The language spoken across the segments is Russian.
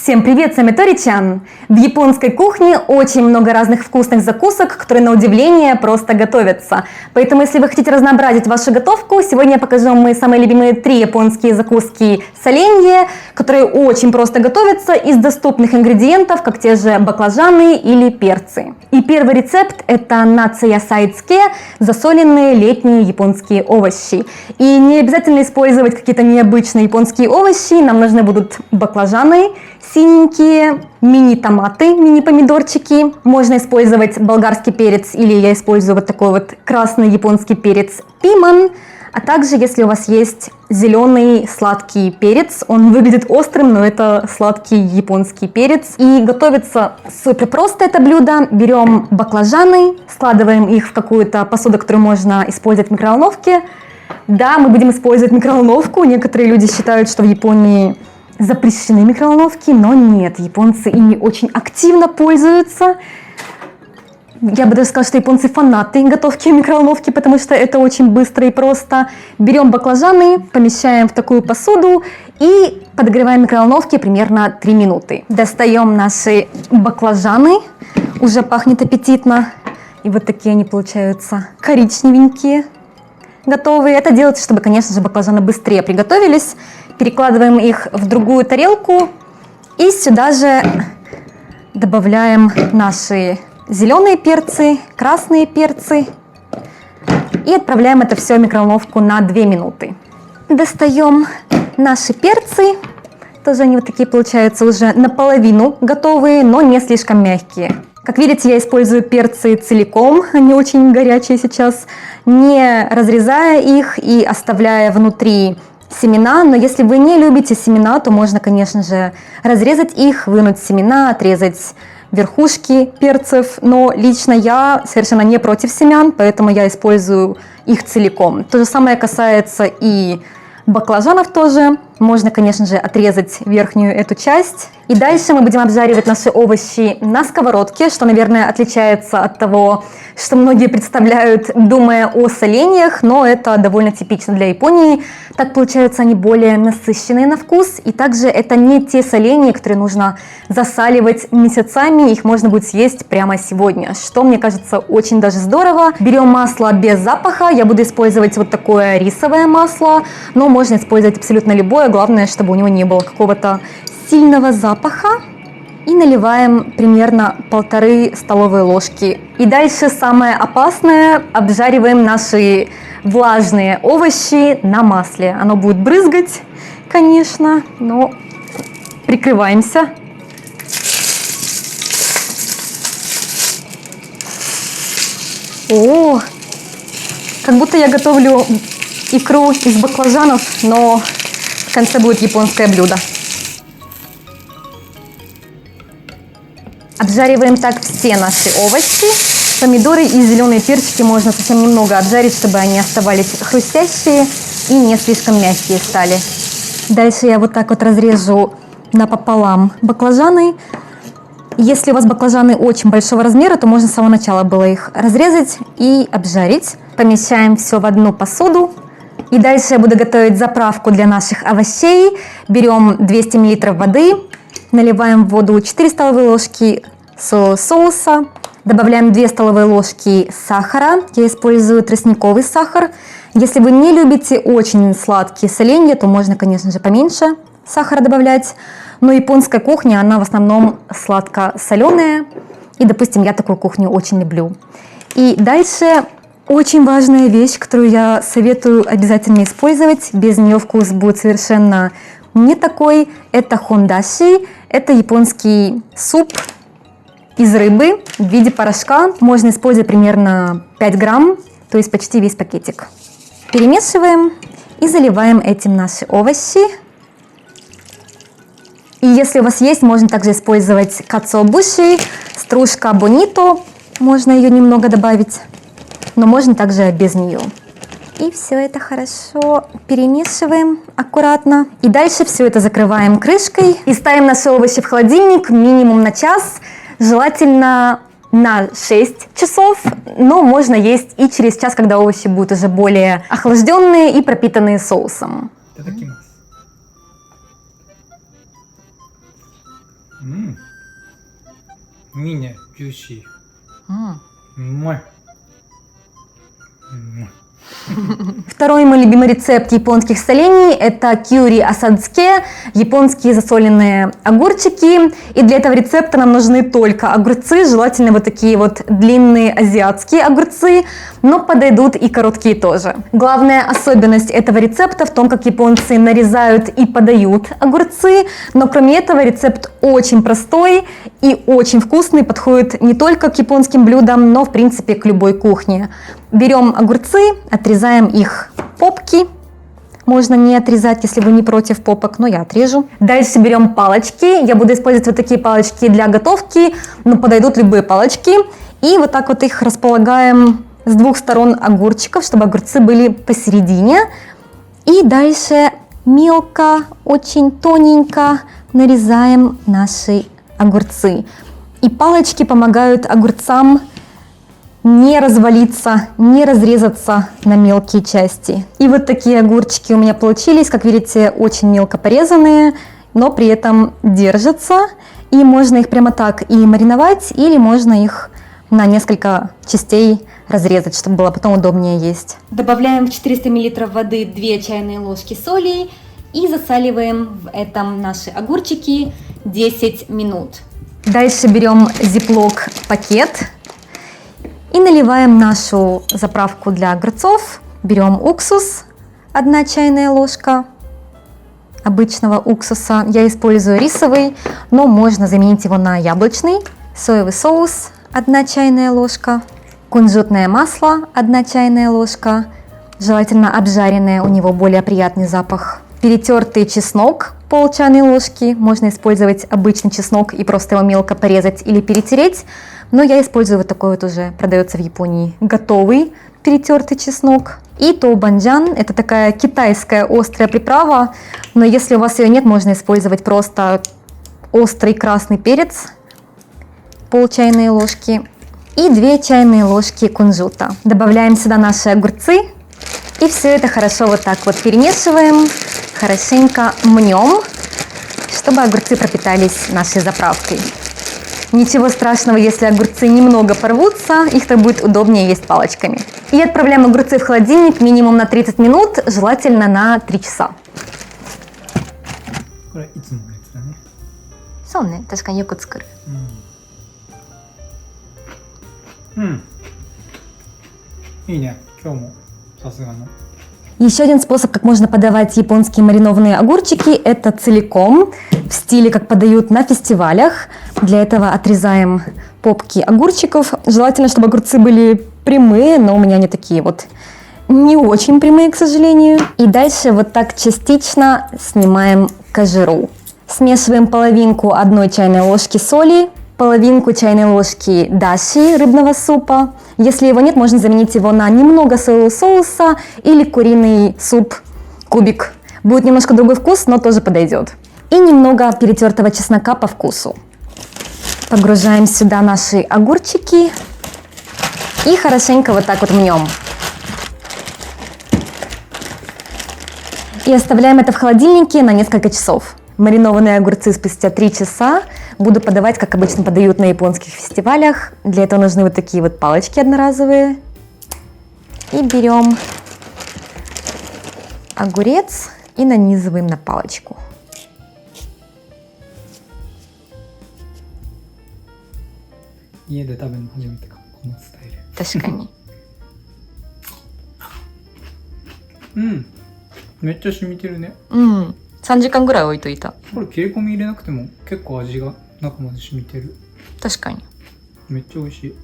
Всем привет, с вами Тори-чан! В японской кухне очень много разных вкусных закусок, которые на удивление просто готовятся. Поэтому, если вы хотите разнообразить вашу готовку, сегодня я покажу вам мои самые любимые 3 японские закуски соленья, которые очень просто готовятся из доступных ингредиентов, как те же баклажаны или перцы. И первый рецепт – это наци ясай цуке, засоленные летние японские овощи. И не обязательно использовать какие-то необычные японские овощи, нам нужны будут баклажаны, синенькие, мини-томаты, мини-помидорчики. Можно использовать болгарский перец, или я использую вот такой вот красный японский перец пиман. А также, если у вас есть зеленый сладкий перец, он выглядит острым, но это сладкий японский перец. И готовится супер просто это блюдо. Берем баклажаны, складываем их в какую-то посуду, которую можно использовать в микроволновке. Да, мы будем использовать микроволновку. Некоторые люди считают, что в Японии запрещены микроволновки, но нет, японцы ими очень активно пользуются. Я бы даже сказала, что японцы фанаты готовки в микроволновке, потому что это очень быстро и просто. Берем баклажаны, помещаем в такую посуду и подогреваем в микроволновке примерно 3 минуты. Достаем наши баклажаны, уже пахнет аппетитно. И вот такие они получаются коричневенькие, готовые. Это делается, чтобы, конечно же, баклажаны быстрее приготовились. Перекладываем их в другую тарелку и сюда же добавляем наши зеленые перцы, красные перцы и отправляем это все в микроволновку на 2 минуты. Достаем наши перцы, тоже они вот такие получаются уже наполовину готовые, но не слишком мягкие. Как видите, я использую перцы целиком, они очень горячие сейчас, не разрезая их и оставляя внутри семена, но если вы не любите семена, то можно, конечно же, разрезать их, вынуть семена, отрезать верхушки перцев, но лично я совершенно не против семян, поэтому я использую их целиком. То же самое касается и баклажанов тоже. Можно, конечно же, отрезать верхнюю эту часть. И дальше мы будем обжаривать наши овощи на сковородке, что, наверное, отличается от того, что многие представляют, думая о соленьях, но это довольно типично для Японии. Так получаются они более насыщенные на вкус, и также это не те соленья, которые нужно засаливать месяцами, их можно будет съесть прямо сегодня, что, мне кажется, очень даже здорово. Берем масло без запаха, я буду использовать вот такое рисовое масло, но можно использовать абсолютно любое, главное, чтобы у него не было какого-то сильного запаха. И наливаем примерно 1,5 столовые ложки. И дальше самое опасное, обжариваем наши влажные овощи на масле. Оно будет брызгать, конечно, но прикрываемся. О, как будто я готовлю икру из баклажанов, но в конце будет японское блюдо. Обжариваем так все наши овощи. Помидоры и зеленые перчики можно совсем немного обжарить, чтобы они оставались хрустящие и не слишком мягкие стали. Дальше я вот так вот разрежу напополам баклажаны. Если у вас баклажаны очень большого размера, то можно с самого начала было их разрезать и обжарить. Помещаем все в одну посуду. И дальше я буду готовить заправку для наших овощей. Берем 200 мл воды. Наливаем в воду 4 столовые ложки соуса, добавляем 2 столовые ложки сахара. Я использую тростниковый сахар. Если вы не любите очень сладкие соленья, то можно, конечно же, поменьше сахара добавлять. Но японская кухня, она в основном сладко-соленая. И, допустим, я такую кухню очень люблю. И дальше очень важная вещь, которую я советую обязательно использовать. Без нее вкус будет совершенно не такой. Это хондаши. Это японский суп из рыбы в виде порошка. Можно использовать примерно 5 грамм, то есть почти весь пакетик. Перемешиваем и заливаем этим наши овощи. И если у вас есть, можно также использовать кацобуши, стружка бонито. Можно ее немного добавить, но можно также без нее. И все это хорошо перемешиваем аккуратно. И дальше все это закрываем крышкой и ставим наши овощи в холодильник минимум на час, желательно на 6 часов, но можно есть и через час, когда овощи будут уже более охлажденные и пропитанные соусом. いいね、ジューシー。うまい。Второй мой любимый рецепт японских солений – это кюри асадзке, японские засоленные огурчики. И для этого рецепта нам нужны только огурцы, желательно вот такие вот длинные азиатские огурцы, но подойдут и короткие тоже. Главная особенность этого рецепта в том, как японцы нарезают и подают огурцы, но кроме этого рецепт очень простой и очень вкусный, подходит не только к японским блюдам, но в принципе к любой кухне. Берем огурцы, отрезаем их попки. Можно не отрезать, если вы не против попок, но я отрежу. Дальше берем палочки. Я буду использовать вот такие палочки для готовки, но подойдут любые палочки. И вот так вот их располагаем с двух сторон огурчиков, чтобы огурцы были посередине. И дальше мелко, очень тоненько нарезаем наши огурцы. И палочки помогают огурцам не развалиться, не разрезаться на мелкие части. И вот такие огурчики у меня получились, как видите, очень мелко порезанные, но при этом держатся. И можно их прямо так и мариновать, или можно их на несколько частей разрезать, чтобы было потом удобнее есть. Добавляем в 400 мл воды 2 чайные ложки соли и засаливаем в этом наши огурчики 10 минут. Дальше берем зиплок пакет и наливаем нашу заправку для огурцов. Берем уксус, 1 чайная ложка обычного уксуса. Я использую рисовый, но можно заменить его на яблочный. Соевый соус, 1 чайная ложка. Кунжутное масло, 1 чайная ложка. Желательно обжаренное, у него более приятный запах. Перетертый чеснок, пол чайной ложки. Можно использовать обычный чеснок и просто его мелко порезать или перетереть. Но я использую вот такой вот, уже продается в Японии готовый перетертый чеснок. И тоубанджан – это такая китайская острая приправа, но если у вас ее нет, можно использовать просто острый красный перец, пол чайной ложки и 2 чайные ложки кунжута. Добавляем сюда наши огурцы и все это хорошо вот так вот перемешиваем, хорошенько мнем, чтобы огурцы пропитались нашей заправкой. Ничего страшного, если огурцы немного порвутся, их так будет удобнее есть палочками. И отправляем огурцы в холодильник минимум на 30 минут, желательно на 3 часа. これいつものやつだね。そうね、確かによく作る。いいね、今日もさすがの。Еще один способ, как можно подавать японские маринованные огурчики, это целиком, в стиле, как подают на фестивалях. Для этого отрезаем попки огурчиков. Желательно, чтобы огурцы были прямые, но у меня они такие вот не очень прямые, к сожалению. И дальше вот так частично снимаем кожуру. Смешиваем половинку 1 чайной ложки соли, половинку чайной ложки даши рыбного супа. Если его нет, можно заменить его на немного соевого соуса или куриный суп кубик. Будет немножко другой вкус, но тоже подойдет. И немного перетертого чеснока по вкусу. Погружаем сюда наши огурчики и хорошенько вот так вот мнем. И оставляем это в холодильнике на несколько часов. Маринованные огурцы спустя 3 часа буду подавать, как обычно подают на японских фестивалях. Для этого нужны вот такие вот палочки одноразовые. И берем огурец и нанизываем на палочку.家で食べるの初めてかも、このスタイル。確かに。めっちゃ染みてるね。3時間ぐらい置いといた。これ切れ込み入れなくても結構味が中まで染みてる。確かに。めっちゃ美味しい。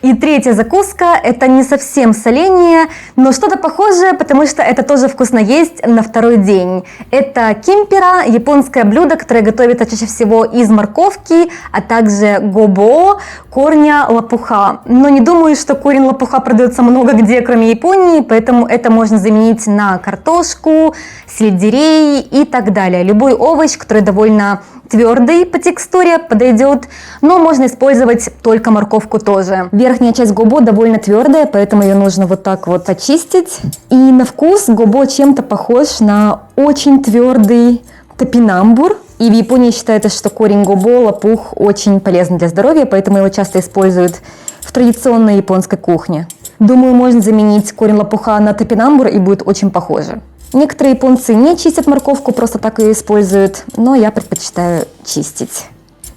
И третья закуска – это не совсем соленье, но что-то похожее, потому что это тоже вкусно есть на второй день. Это кимпера, японское блюдо, которое готовится чаще всего из морковки, а также гобо, корня лопуха. Но не думаю, что корень лопуха продается много где, кроме Японии, поэтому это можно заменить на картошку, сельдерей и так далее. Любой овощ, который довольно твердый по текстуре, подойдет, но можно использовать только морковку тоже. Верхняя часть гобо довольно твердая, поэтому ее нужно вот так вот очистить. И на вкус гобо чем-то похож на очень твердый топинамбур. И в Японии считается, что корень гобо, лопух очень полезен для здоровья, поэтому его часто используют в традиционной японской кухне. Думаю, можно заменить корень лопуха на топинамбур и будет очень похоже. Некоторые японцы не чистят морковку, просто так ее используют, но я предпочитаю чистить.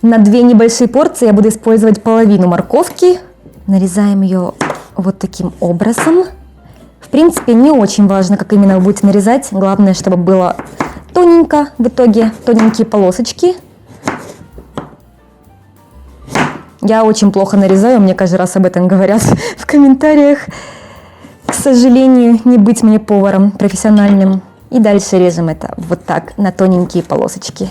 На 2 небольшие порции я буду использовать половину морковки. Нарезаем ее вот таким образом. В принципе, не очень важно, как именно вы будете нарезать. Главное, чтобы было тоненько в итоге, тоненькие полосочки. Я очень плохо нарезаю, мне каждый раз об этом говорят в комментариях. К сожалению, не быть мне поваром профессиональным. И дальше режем это вот так, на тоненькие полосочки.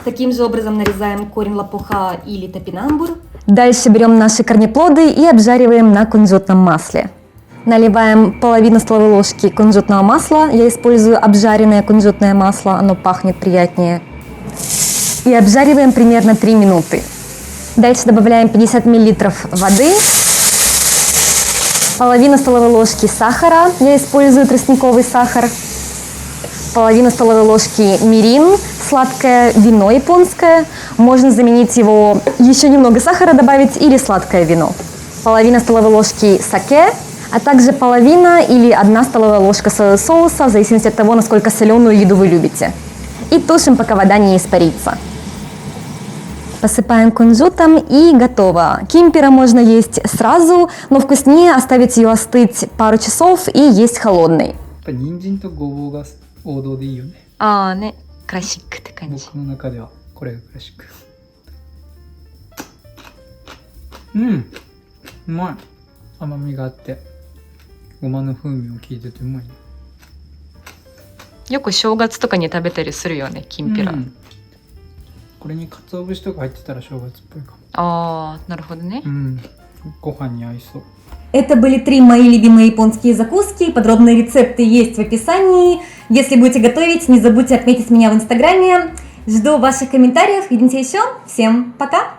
Таким же образом нарезаем корень лопуха или топинамбур. Дальше берем наши корнеплоды и обжариваем на кунжутном масле. Наливаем половину столовой ложки кунжутного масла. Я использую обжаренное кунжутное масло, оно пахнет приятнее. И обжариваем примерно 3 минуты. Дальше добавляем 50 мл воды, половину столовой ложки сахара, я использую тростниковый сахар, половину столовой ложки мирин, сладкое вино японское, можно заменить его, еще немного сахара добавить или сладкое вино, половина столовой ложки саке, а также половина или 1 столовая ложка соевого соуса, в зависимости от того, насколько соленую еду вы любите. И тушим, пока вода не испарится. Посыпаем кунжутом и готово. Кимпера можно есть сразу, но вкуснее оставить ее остыть пару часов и есть холодной. やっぱ人参とごぼうが王道でいいよね。あーね、クラシックって感じ。僕の中ではこれがクラシック。うん、うまい。甘みがあってごまの風味も効いててうまいね。よく正月とかに食べたりするよね、きんぴら。これに鰹節とか入ってたら正月っぽいかも。あー、なるほどね。ご飯に合いそう。Это были 3 мои любимые японские закуски. Подробные рецепты есть в описании. Если будете готовить, не забудьте отметить меня в инстаграме. Жду ваших комментариев. Увидимся еще. Всем пока!